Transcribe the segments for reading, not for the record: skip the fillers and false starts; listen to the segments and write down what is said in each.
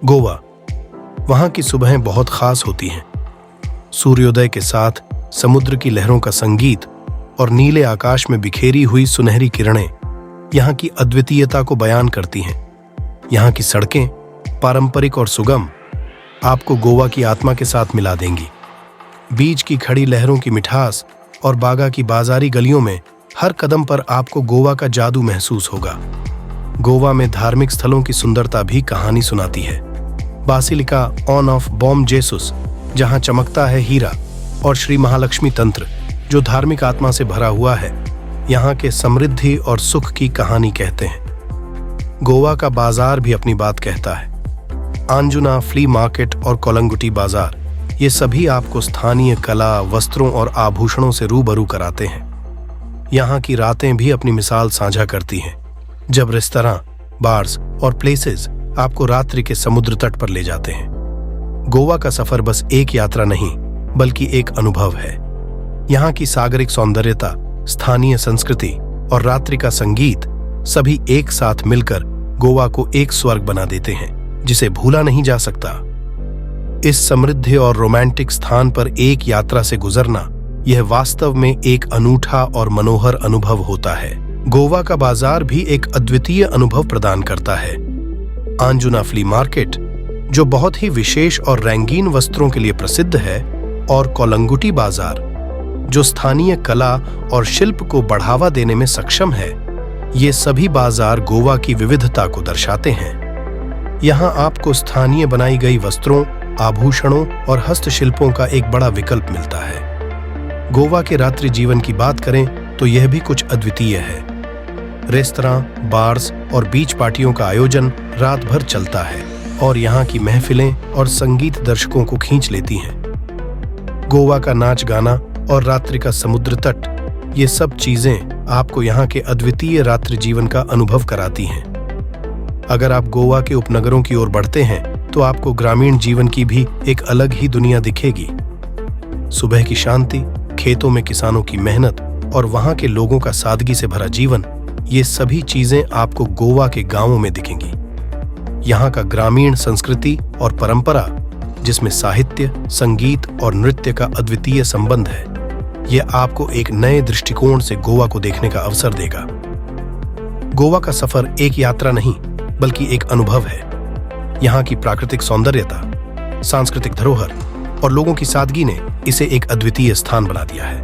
गोवा, वहां की सुबहें बहुत खास होती हैं। सूर्योदय के साथ समुद्र की लहरों का संगीत और नीले आकाश में बिखेरी हुई सुनहरी किरणें यहाँ की अद्वितीयता को बयान करती हैं। यहाँ की सड़कें, पारंपरिक और सुगम, आपको गोवा की आत्मा के साथ मिला देंगी। बीच की खड़ी लहरों की मिठास और बागा की बाजारी गलियों में हर कदम पर आपको गोवा का जादू महसूस होगा। गोवा में धार्मिक स्थलों की सुंदरता भी कहानी सुनाती है। बासिलिका ऑफ बॉम जेसुस, जहां चमकता है हीरा, और श्री महालक्ष्मी तंत्र, जो धार्मिक आत्मा से भरा हुआ है, यहाँ के समृद्धि और सुख की कहानी कहते हैं। गोवा का बाजार भी अपनी बात कहता है। आंजुना फ्ली मार्केट और कोलंगुटी बाजार, ये सभी आपको स्थानीय कला, वस्त्रों और आभूषणों से रूबरू कराते हैं। यहाँ की रातें भी अपनी मिसाल साझा करती हैं, जब रेस्तरां, बार्स और प्लेसेस आपको रात्रि के समुद्र तट पर ले जाते हैं। गोवा का सफर बस एक यात्रा नहीं, बल्कि एक अनुभव है। यहाँ की सागरिक सौंदर्यता, स्थानीय संस्कृति और रात्रि का संगीत सभी एक साथ मिलकर गोवा को एक स्वर्ग बना देते हैं, जिसे भूला नहीं जा सकता। इस समृद्ध और रोमांटिक स्थान पर एक यात्रा से गुजरना, यह वास्तव में एक अनूठा और मनोहर अनुभव होता है। गोवा का बाजार भी एक अद्वितीय अनुभव प्रदान करता है। आंजुना फ्ली मार्केट, जो बहुत ही विशेष और रंगीन वस्त्रों के लिए प्रसिद्ध है, और कोलंगुटी बाजार, जो स्थानीय कला और शिल्प को बढ़ावा देने में सक्षम है, ये सभी बाजार गोवा की विविधता को दर्शाते हैं। यहाँ आपको स्थानीय बनाई गई वस्त्रों, आभूषणों और हस्तशिल्पों का एक बड़ा विकल्प मिलता है। गोवा के रात्रि जीवन की बात करें तो यह भी कुछ अद्वितीय है। रेस्तरां, बार्स और बीच पार्टियों का आयोजन रात भर चलता है, और यहाँ की महफिलें और संगीत दर्शकों को खींच लेती हैं। गोवा का नाच गाना और रात्रि का समुद्र तट, ये सब चीजें आपको यहाँ के अद्वितीय रात्रि जीवन का अनुभव कराती हैं। अगर आप गोवा के उपनगरों की ओर बढ़ते हैं तो आपको ग्रामीण जीवन की भी एक अलग ही दुनिया दिखेगी। सुबह की शांति, खेतों में किसानों की मेहनत और वहां के लोगों का सादगी से भरा जीवन, ये सभी चीजें आपको गोवा के गांवों में दिखेंगी। यहाँ का ग्रामीण संस्कृति और परंपरा, जिसमें साहित्य, संगीत और नृत्य का अद्वितीय संबंध है, यह आपको एक नए दृष्टिकोण से गोवा को देखने का अवसर देगा। गोवा का सफर एक यात्रा नहीं, बल्कि एक अनुभव है। यहाँ की प्राकृतिक सौंदर्यता, सांस्कृतिक धरोहर और लोगों की सादगी ने इसे एक अद्वितीय स्थान बना दिया है।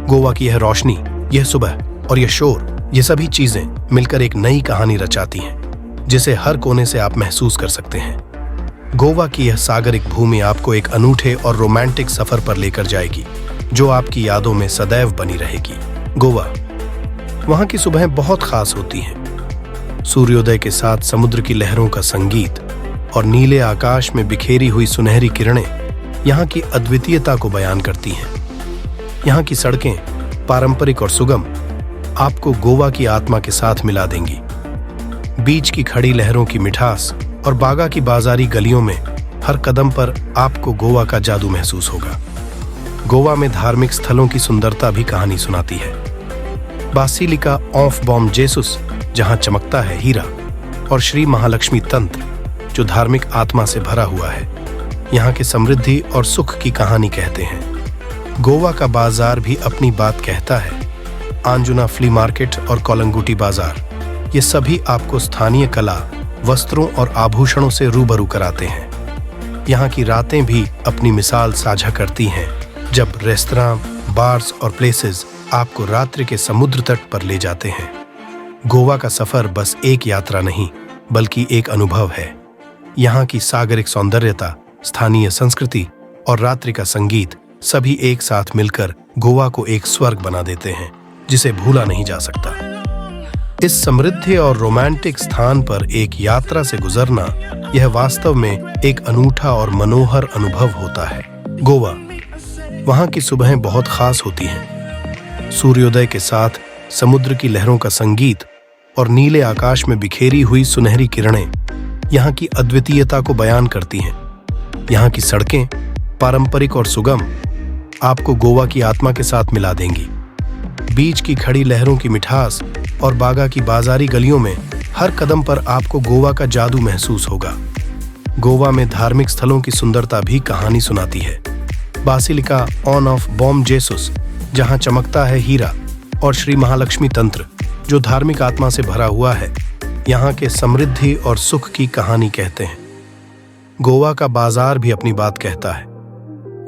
गोवा की यह रोशनी, यह सुबह और यह शोर, ये सभी चीजें मिलकर एक नई कहानी रचाती हैं, जिसे हर कोने से आप महसूस कर सकते हैं। गोवा की यह सागरिक भूमि आपको एक अनूठे और रोमांटिक सफर पर लेकर जाएगी, जो आपकी यादों में सदैव बनी रहेगी। गोवा, वहां की सुबहें बहुत खास होती हैं। सूर्योदय के साथ समुद्र की लहरों का संगीत और नीले आकाश में बिखेरी हुई सुनहरी किरणें यहाँ की अद्वितीयता को बयान करती हैं। यहाँ की सड़कें, पारंपरिक और सुगम, आपको गोवा की आत्मा के साथ मिला देंगी। बीच की खड़ी लहरों की मिठास और बागा की बाजारी गलियों में हर कदम पर आपको गोवा का जादू महसूस होगा। गोवा में धार्मिक स्थलों की सुंदरता भी कहानी सुनाती है। बासिलिका ऑफ बॉम जेसुस, जहां चमकता है हीरा, और श्री महालक्ष्मी तंत्र, जो धार्मिक आत्मा से भरा हुआ है, यहाँ के समृद्धि और सुख की कहानी कहते हैं। गोवा का बाजार भी अपनी बात कहता है। आंजुना फ्ली मार्केट और कोलंगुटी बाजार, ये सभी आपको स्थानीय कला, वस्त्रों और आभूषणों से रूबरू कराते हैं। यहाँ की रातें भी अपनी मिसाल साझा करती हैं, जब रेस्तरां, बार्स और प्लेसेस आपको रात्रि के समुद्र तट पर ले जाते हैं। गोवा का सफर बस एक यात्रा नहीं, बल्कि एक अनुभव है। यहाँ की सागरिक सौंदर्यता, स्थानीय संस्कृति और रात्रि का संगीत सभी एक साथ मिलकर गोवा को एक स्वर्ग बना देते हैं, जिसे भूला नहीं जा सकता। इस समृद्ध और रोमांटिक स्थान पर एक यात्रा से गुजरना, यह वास्तव में एक अनूठा और मनोहर अनुभव होता है। गोवा, वहां की सुबहें बहुत खास होती हैं। सूर्योदय के साथ समुद्र की लहरों का संगीत और नीले आकाश में बिखेरी हुई सुनहरी किरणें यहाँ की अद्वितीयता को बयान करती हैं। यहाँ की सड़कें, पारंपरिक और सुगम, आपको गोवा की आत्मा के साथ मिला देंगी। बीच की खड़ी लहरों की मिठास और बागा की बाजारी गलियों में हर कदम पर आपको गोवा का जादू महसूस होगा। गोवा में धार्मिक स्थलों की सुंदरता भी कहानी सुनाती है। बासिलिका ऑफ बॉम जेसुस, जहां चमकता है हीरा, और श्री महालक्ष्मी तंत्र, जो धार्मिक आत्मा से भरा हुआ है, यहाँ के समृद्धि और सुख की कहानी कहते हैं। गोवा का बाजार भी अपनी बात कहता है।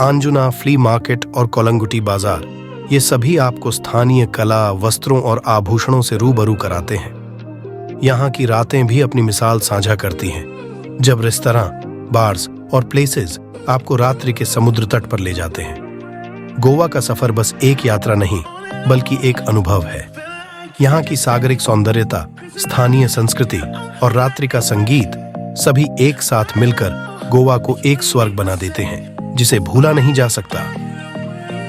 आंजुना फ्ली मार्केट और कोलंगुटी बाजार, ये सभी आपको स्थानीय कला, वस्त्रों और आभूषणों से रूबरू कराते हैं। यहाँ की रातें भी अपनी मिसाल साझा करती हैं, जब रेस्तरां, बार्स और प्लेसेस आपको रात्रि के समुद्र तट पर ले जाते हैं। गोवा का सफर बस एक यात्रा नहीं, बल्कि एक अनुभव है। यहाँ की सागरिक सौंदर्यता, स्थानीय संस्कृति और रात्रि का संगीत सभी एक साथ मिलकर गोवा को एक स्वर्ग बना देते हैं, जिसे भूला नहीं जा सकता।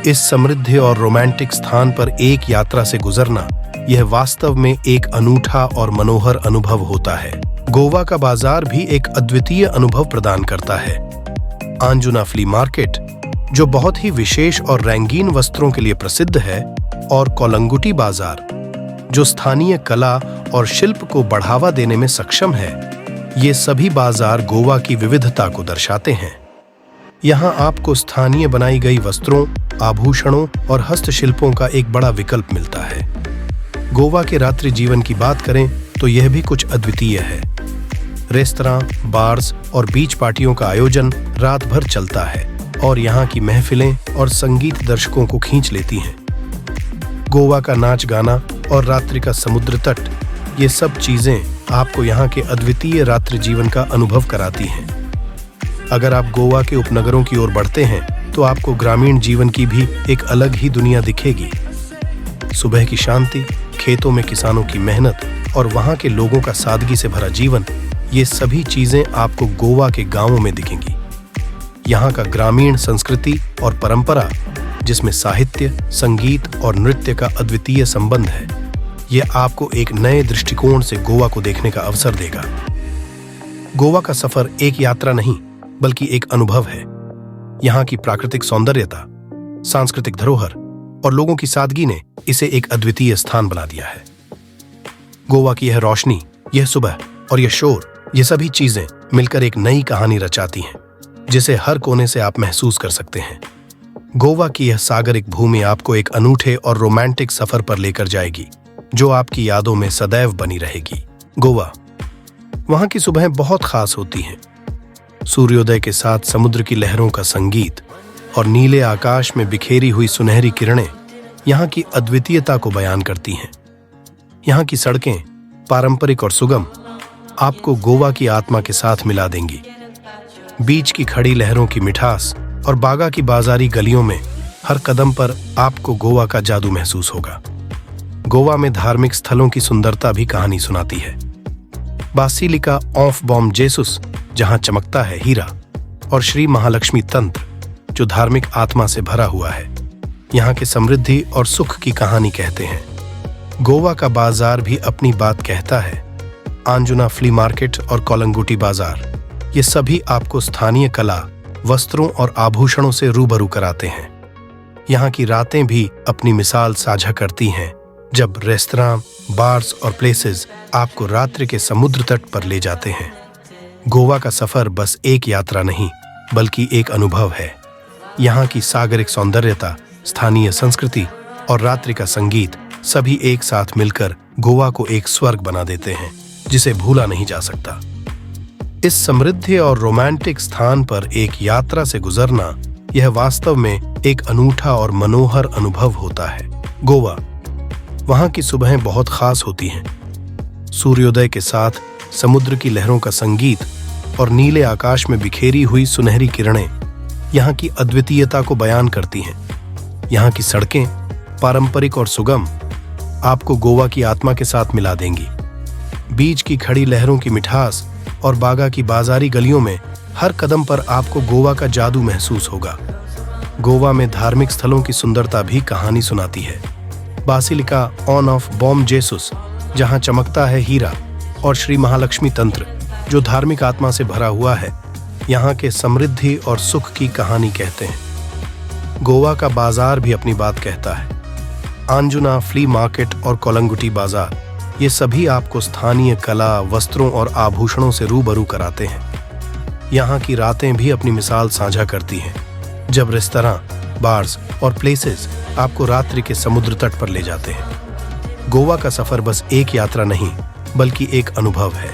इस समृद्ध और रोमांटिक स्थान पर एक यात्रा से गुजरना, यह वास्तव में एक अनूठा और मनोहर अनुभव होता है। गोवा का बाजार भी एक अद्वितीय अनुभव प्रदान करता है। आंजुना फ्ली मार्केट, जो बहुत ही विशेष और रंगीन वस्त्रों के लिए प्रसिद्ध है, और कोलंगुटी बाजार, जो स्थानीय कला और शिल्प को बढ़ावा देने में सक्षम है, ये सभी बाजार गोवा की विविधता को दर्शाते हैं। यहाँ आपको स्थानीय बनाई गई वस्त्रों, आभूषणों और हस्तशिल्पों का एक बड़ा विकल्प मिलता है। गोवा के रात्रि जीवन की बात करें तो यह भी कुछ अद्वितीय है। रेस्तरां, बार्स और बीच पार्टियों का आयोजन रात भर चलता है, और यहाँ की महफिलें और संगीत दर्शकों को खींच लेती हैं। गोवा का नाच गाना और रात्रि का समुद्र तट, ये सब चीजें आपको यहाँ के अद्वितीय रात्रि जीवन का अनुभव कराती हैं। अगर आप गोवा के उपनगरों की ओर बढ़ते हैं तो आपको ग्रामीण जीवन की भी एक अलग ही दुनिया दिखेगी। सुबह की शांति, खेतों में किसानों की मेहनत और वहाँ के लोगों का सादगी से भरा जीवन, ये सभी चीजें आपको गोवा के गांवों में दिखेंगी। यहाँ का ग्रामीण संस्कृति और परंपरा, जिसमें साहित्य, संगीत और नृत्य का अद्वितीय संबंध है, ये आपको एक नए दृष्टिकोण से गोवा को देखने का अवसर देगा। गोवा का सफर एक यात्रा नहीं, बल्कि एक अनुभव है। यहाँ की प्राकृतिक सौंदर्यता, सांस्कृतिक धरोहर और लोगों की सादगी ने इसे एक अद्वितीय स्थान बना दिया है। गोवा की यह रोशनी, यह सुबह और यह शोर, ये सभी चीजें मिलकर एक नई कहानी रचाती हैं, जिसे हर कोने से आप महसूस कर सकते हैं। गोवा की यह सागरिक भूमि आपको एक अनूठे और रोमांटिक सफर पर लेकर जाएगी, जो आपकी यादों में सदैव बनी रहेगी। गोवा, वहां की सुबहें बहुत खास होती हैं। सूर्योदय के साथ समुद्र की लहरों का संगीत और नीले आकाश में बिखेरी हुई सुनहरी किरणें यहाँ की अद्वितीयता को बयान करती हैं। यहाँ की सड़कें, पारंपरिक और सुगम, आपको गोवा की आत्मा के साथ मिला देंगी। बीच की खड़ी लहरों की मिठास और बागा की बाजारी गलियों में हर कदम पर आपको गोवा का जादू महसूस होगा। गोवा में धार्मिक स्थलों की सुंदरता भी कहानी सुनाती है। बासिलिका ऑफ बॉम जेसुस, जहां चमकता है हीरा, और श्री महालक्ष्मी तंत्र, जो धार्मिक आत्मा से भरा हुआ है, यहाँ के समृद्धि और सुख की कहानी कहते हैं। गोवा का बाजार भी अपनी बात कहता है। आंजुना फ्ली मार्केट और कोलंगुटी बाजार, ये सभी आपको स्थानीय कला, वस्त्रों और आभूषणों से रूबरू कराते हैं। यहाँ की रातें भी अपनी मिसाल साझा करती हैं, जब रेस्तरां, बार्स और प्लेसेस आपको रात्रि के समुद्र तट पर ले जाते हैं। गोवा का सफर बस एक यात्रा नहीं, बल्कि एक अनुभव है। यहाँ की सागरिक सौंदर्यता, स्थानीय संस्कृति और रात्रि का संगीत सभी एक साथ मिलकर गोवा को एक स्वर्ग बना देते हैं, जिसे भूला नहीं जा सकता। इस समृद्ध और रोमांटिक स्थान पर एक यात्रा से गुजरना, यह वास्तव में एक अनूठा और मनोहर अनुभव होता है। गोवा, वहाँ की सुबहें बहुत खास होती हैं। सूर्योदय के साथ समुद्र की लहरों का संगीत और नीले आकाश में बिखेरी हुई सुनहरी किरणें यहाँ की अद्वितीयता को बयान करती हैं। यहाँ की सड़कें, पारंपरिक और सुगम, आपको गोवा की आत्मा के साथ मिला देंगी। बीच की खड़ी लहरों की मिठास और बागा की बाजारी गलियों में हर कदम पर आपको गोवा का जादू महसूस होगा। गोवा में धार्मिक स्थलों की सुंदरता भी कहानी सुनाती है। बासिलिका ऑफ बॉम जेसुस, जहां चमकता है हीरा, और श्री महालक्ष्मी तंत्र, जो धार्मिक आत्मा से भरा हुआ है, यहाँ के समृद्धि और सुख की कहानी कहते हैं। गोवा का बाजार भी अपनी बात कहता है। आंजुना फ्ली मार्केट और कोलंगुटी बाजार, ये सभी आपको स्थानीय कला, वस्त्रों और आभूषणों से रूबरू कराते हैं। यहाँ की रातें भी अपनी मिसाल साझा करती हैं, जब रेस्तरां, बार्स और प्लेसेस आपको रात्रि के समुद्र तट पर ले जाते हैं। गोवा का सफर बस एक यात्रा नहीं, बल्कि एक अनुभव है।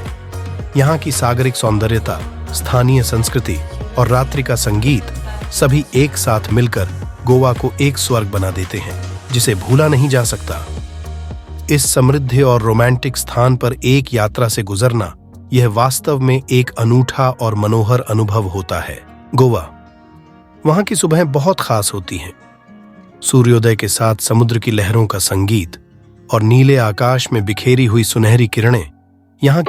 यहाँ की सागरिक सौंदर्यता, स्थानीय संस्कृति और रात्रि का संगीत सभी एक साथ मिलकर गोवा को एक स्वर्ग बना देते हैं, जिसे भूला नहीं जा सकता। इस समृद्ध और रोमांटिक स्थान पर एक यात्रा से गुजरना, यह वास्तव में एक अनूठा और मनोहर अनुभव होता है। गोवा, वहां की सुबहें बहुत खास होती हैं। सूर्योदय के साथ समुद्र की लहरों का संगीत और नीले आकाश में बिखेरी हुई सुनहरी किरणें यहाँ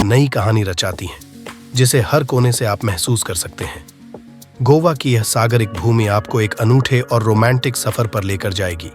नई कहानी रचाती हैं, जिसे हर कोने से आप महसूस कर सकते हैं। गोवा की यह सागरिक भूमि आपको एक अनूठे और रोमांटिक सफर पर लेकर जाएगी।